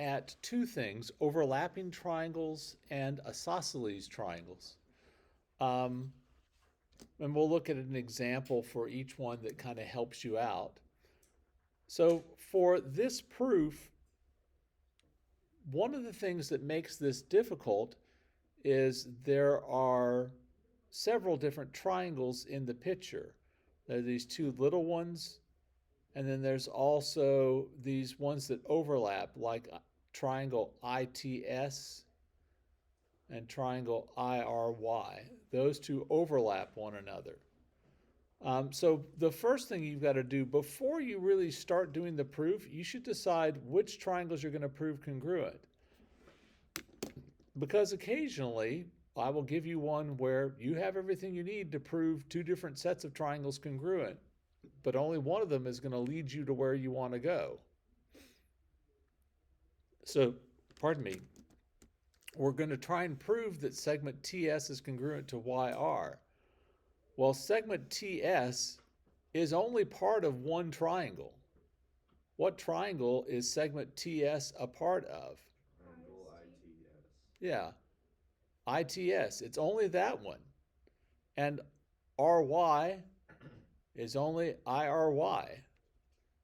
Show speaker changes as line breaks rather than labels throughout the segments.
at two things, overlapping triangles and isosceles triangles. Um, and we'll look at an example for each one that kind of helps you out. So for this proof, one of the things that makes this difficult is there are several different triangles in the picture. There are these two little ones, and then there's also these ones that overlap, like triangle ITS and triangle IRY. Those two overlap one another. So the first thing you've got to do before you really start doing the proof, you should decide which triangles you're going to prove congruent. Because occasionally I will give you one where you have everything you need to prove two different sets of triangles congruent, but only one of them is going to lead you to where you want to go. So, pardon me, we're going to try and prove that segment TS is congruent to YR. Well, segment TS is only part of one triangle. What triangle is segment TS a part of?
Triangle ITS.
Yeah, ITS. It's only that one. And RY is only IRY.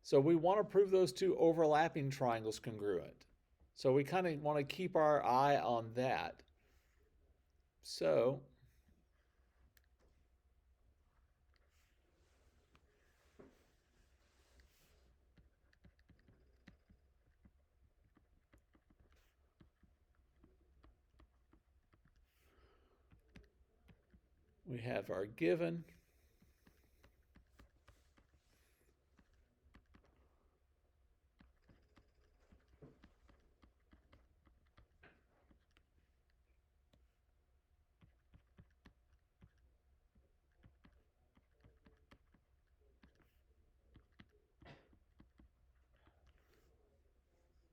So we want to prove those two overlapping triangles congruent. So we kind of want to keep our eye on that. So we have our given.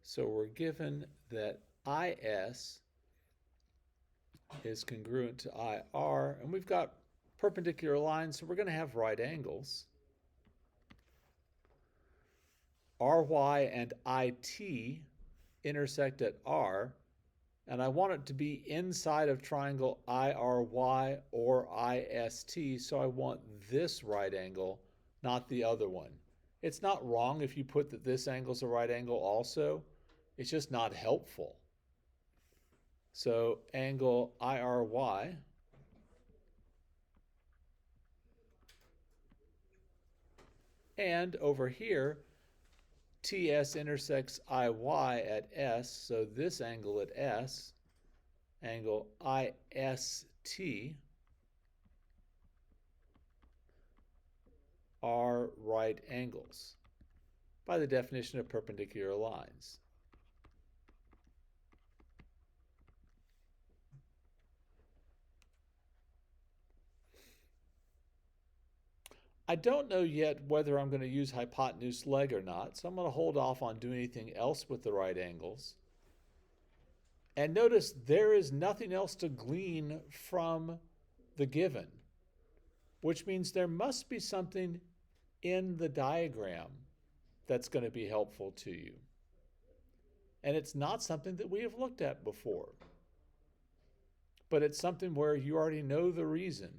So we're given that IS is congruent to IR, and we've got perpendicular lines, so we're going to have right angles. RY and IT intersect at R, and I want it to be inside of triangle IRY or IST, so I want this right angle, not the other one. It's not wrong if you put that this angle is a right angle also. It's just not helpful. So angle IRY and over here TS intersects IY at S, so this angle at S, angle IST, are right angles by the definition of perpendicular lines. I don't know yet whether I'm going to use hypotenuse leg or not, so I'm going to hold off on doing anything else with the right angles. And notice there is nothing else to glean from the given, which means there must be something in the diagram that's going to be helpful to you. And it's not something that we have looked at before, but it's something where you already know the reason,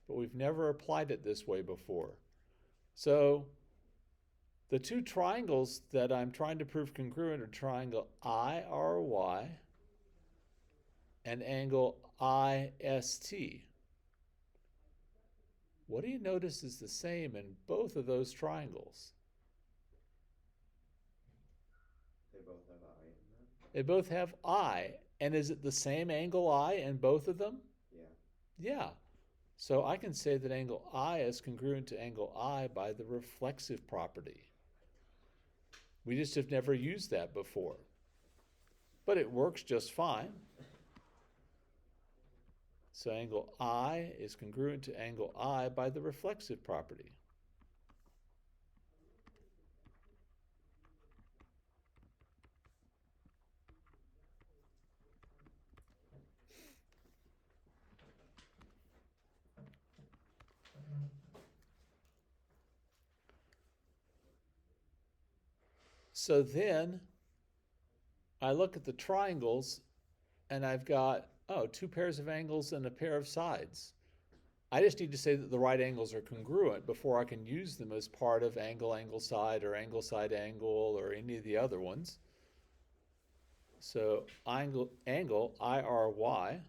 but we've never applied it this way before. So the two triangles that I'm trying to prove congruent are triangle IRY and angle IST. What do you notice is the same in both of those triangles?
They both have I in them?
They both have I. And is it the same angle I in both of them?
Yeah.
Yeah. So I can say that angle I is congruent to angle I by the reflexive property. We just have never used that before. But it works just fine. So angle I is congruent to angle I by the reflexive property. So then I look at the triangles and I've got, oh, two pairs of angles and a pair of sides. I just need to say that the right angles are congruent before I can use them as part of angle, angle, side, or angle, side, angle, or any of the other ones. So angle IRY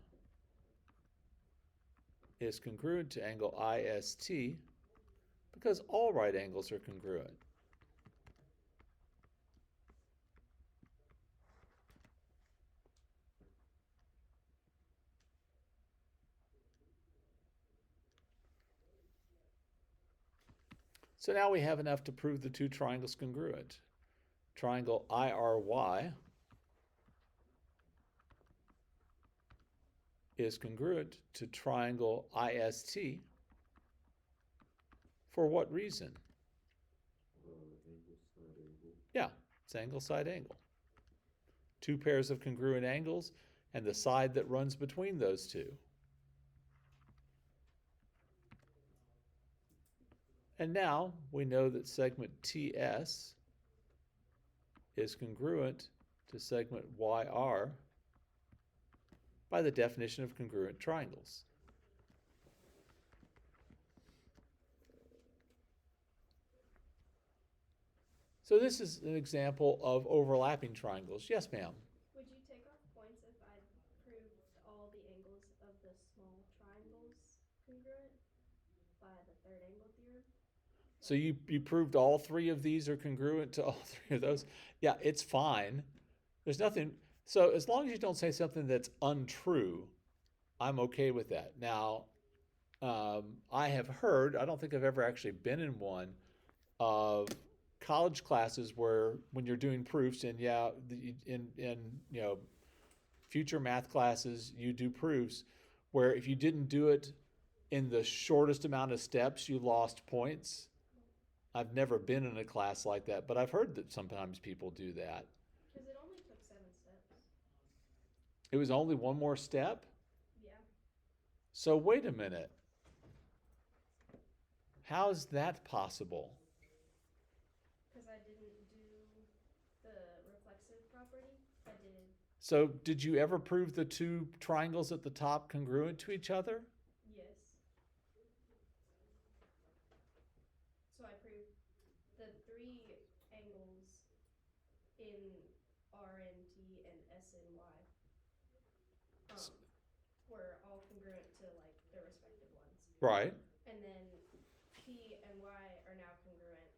is congruent to angle IST because all right angles are congruent. So now we have enough to prove the two triangles congruent. Triangle IRY is congruent to triangle IST. For what reason?
Angle, side, angle.
Yeah, it's angle, side, angle. Two pairs of congruent angles and the side that runs between those two. And now we know that segment TS is congruent to segment YR by the definition of congruent triangles. So this is an example of overlapping triangles. Yes, ma'am.
Would you take off points if I proved all the angles of the small triangles congruent by the third angle theorem?
So you proved all three of these are congruent to all three of those? Yeah, it's fine. There's nothing. So as long as you don't say something that's untrue, I'm okay with that. Now, I have heard, I don't think I've ever actually been in one, of college classes where when you're doing proofs, and yeah, in you know future math classes, you do proofs where if you didn't do it in the shortest amount of steps, you lost points. I've never been in a class like that, but I've heard that sometimes people do that.
Because it only took 7 steps.
It was only one more step?
Yeah.
So wait a minute. How's that possible?
Because I didn't do the reflexive property. I did.
So did you ever prove the two triangles at the top congruent to each other?
Yes. So I proved the 3 angles in RNT and SNY were all congruent to like their respective ones.
Right.
And then P and Y are now congruent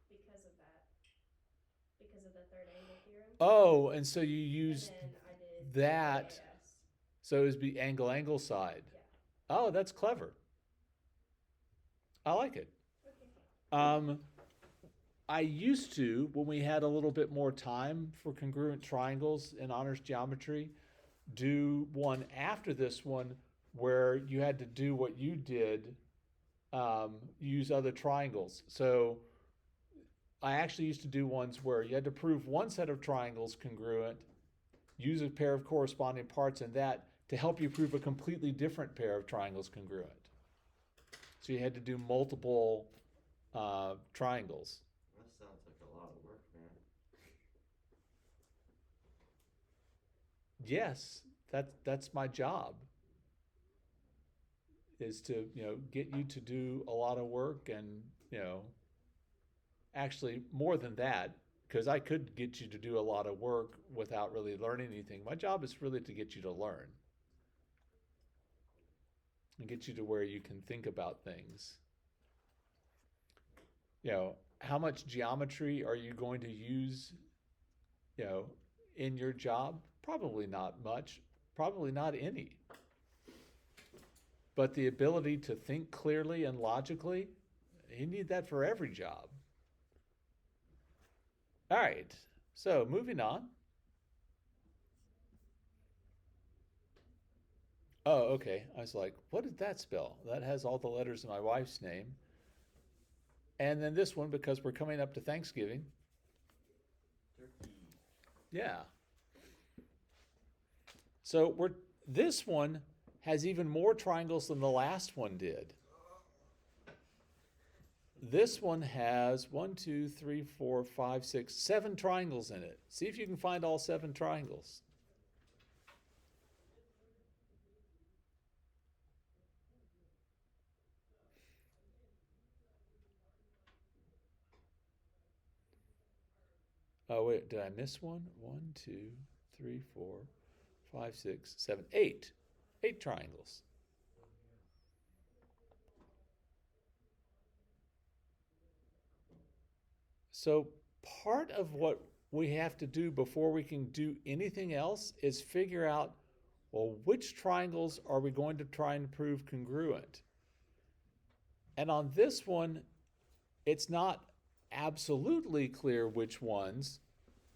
because of that. Because of the third angle theorem.
Oh, and so you used
and then I did
that.
AS.
So it would be angle, angle, side.
Yeah.
Oh, that's clever. I like it.
Okay.
I used to, when we had a little bit more time for congruent triangles in honors geometry, do one after this one where you had to do what you did, use other triangles. So I actually used to do ones where you had to prove one set of triangles congruent, use a pair of corresponding parts in that to help you prove a completely different pair of triangles congruent. So you had to do multiple triangles.
That sounds like a lot of work, man.
Yes, that's my job. Is to get you to do a lot of work, and actually more than that, because I could get you to do a lot of work without really learning anything. My job is really to get you to learn and get you to where you can think about things. How much geometry are you going to use, in your job? Probably not much, probably not any. But the ability to think clearly and logically, you need that for every job. All right, so moving on. Oh, okay. I was like, what did that spell? That has all the letters in my wife's name. And then this one, because we're coming up to Thanksgiving.
Turkey.
Yeah. So this one has even more triangles than the last one did. this one has 1, 2, 3, 4, 5, 6, 7 triangles in it. See if you can find all 7 triangles. Oh, wait, did I miss one? 1, 2, 3, 4, 5, 6, 7, 8. 8 triangles. So part of what we have to do before we can do anything else is figure out, well, which triangles are we going to try and prove congruent? And on this one, it's not absolutely clear which ones,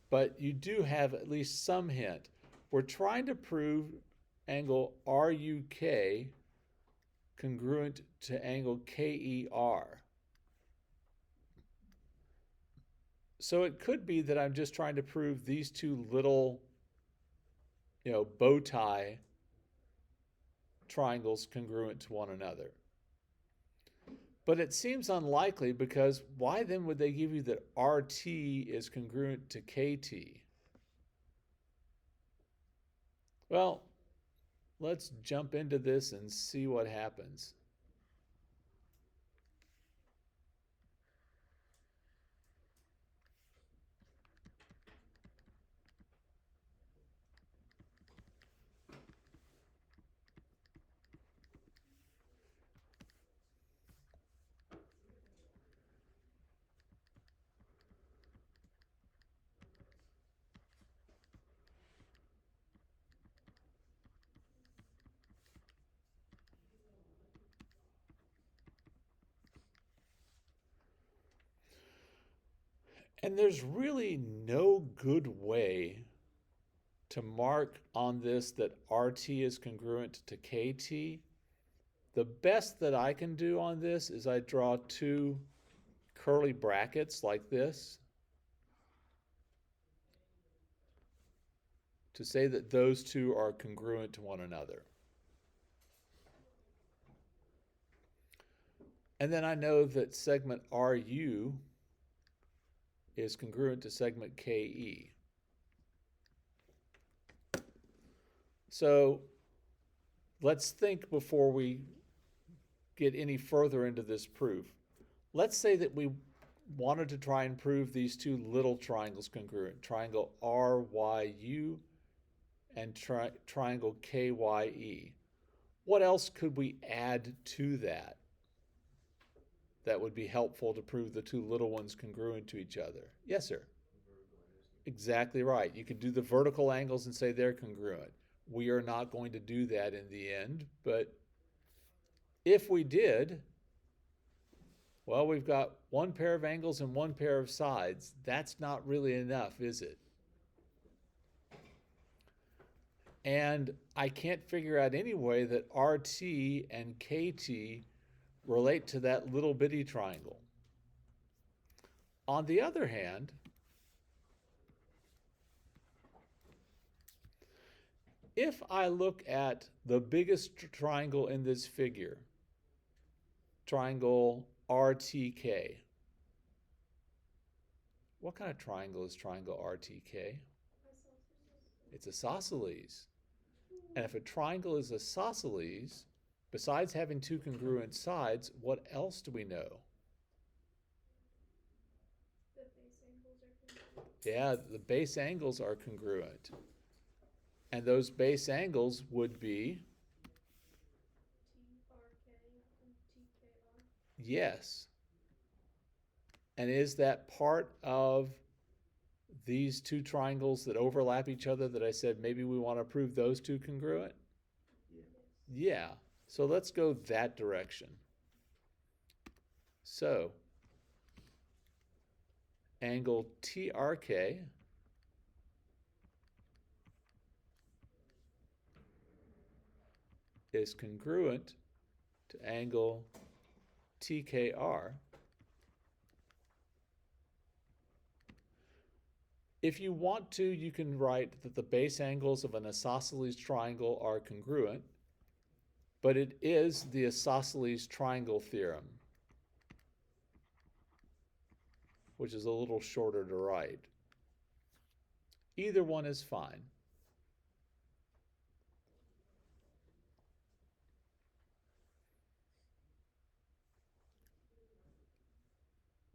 but you do have at least some hint. We're trying to prove angle RUK congruent to angle KER. So it could be that I'm just trying to prove these two little, bow tie triangles congruent to one another. But it seems unlikely, because why then would they give you that RT is congruent to KT? Well, let's jump into this and see what happens. And there's really no good way to mark on this that RT is congruent to KT. The best that I can do on this is I draw 2 curly brackets like this to say that those two are congruent to one another. And then I know that segment RU is congruent to segment KE. So let's think before we get any further into this proof. Let's say that we wanted to try and prove these two little triangles congruent, triangle RYU and triangle KYE. What else could we add to that would be helpful to prove the two little ones congruent to each other? Yes, sir. Exactly right. You could do the vertical angles and say they're congruent. We are not going to do that in the end, but if we did, well, we've got one pair of angles and one pair of sides. That's not really enough, is it? And I can't figure out any way that RT and KT relate to that little bitty triangle. On the other hand, if I look at the biggest triangle in this figure, triangle RTK, what kind of triangle is triangle RTK? It's isosceles. And if a triangle is isosceles, besides having 2 congruent sides, what else do we know?
The base angles are congruent.
Yeah, the base angles are congruent. And those base angles would be?
TRK and TKR.
Yes. And is that part of these 2 triangles that overlap each other that I said maybe we want to prove those 2 congruent?
Yeah.
Yeah. So let's go that direction. So angle TRK is congruent to angle TKR. If you want to, you can write that the base angles of an isosceles triangle are congruent, but it is the isosceles triangle theorem. which is a little shorter to write. Either one is fine.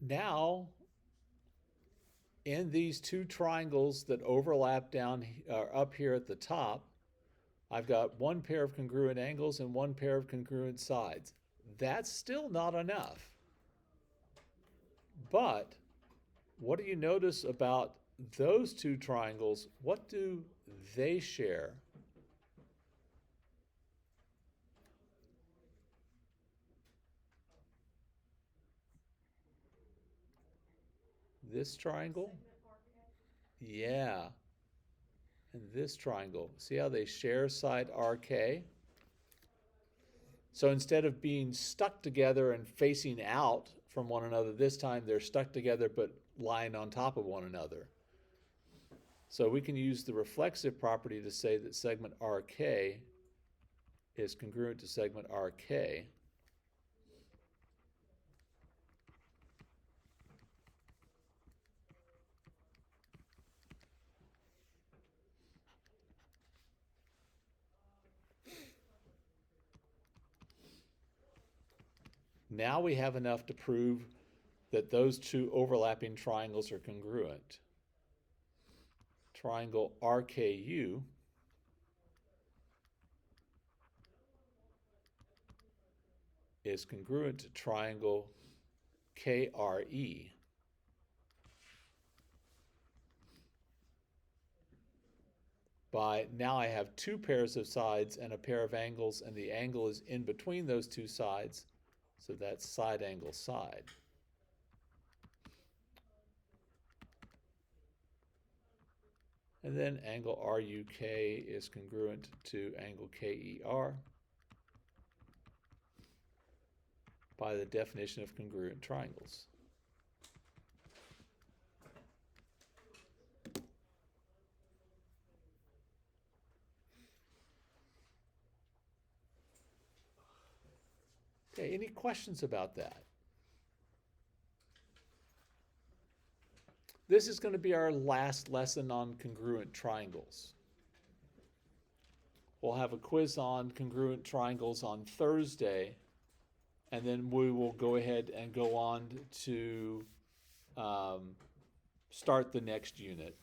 Now, in these two triangles that overlap down up here at the top, I've got one pair of congruent angles and one pair of congruent sides. That's still not enough. But what do you notice about those two triangles? What do they share? This triangle? Yeah. And this triangle. See how they share side RK? So instead of being stuck together and facing out from one another, this time they're stuck together but lying on top of one another. So we can use the reflexive property to say that segment RK is congruent to segment RK. Now we have enough to prove that those two overlapping triangles are congruent. Triangle RKU is congruent to triangle KRE. By now I have two pairs of sides and a pair of angles, and the angle is in between those two sides, so that's side angle side. And then angle RUK is congruent to angle KER by the definition of congruent triangles. Okay, any questions about that? This is going to be our last lesson on congruent triangles. We'll have a quiz on congruent triangles on Thursday, and then we will go ahead and go on to start the next unit.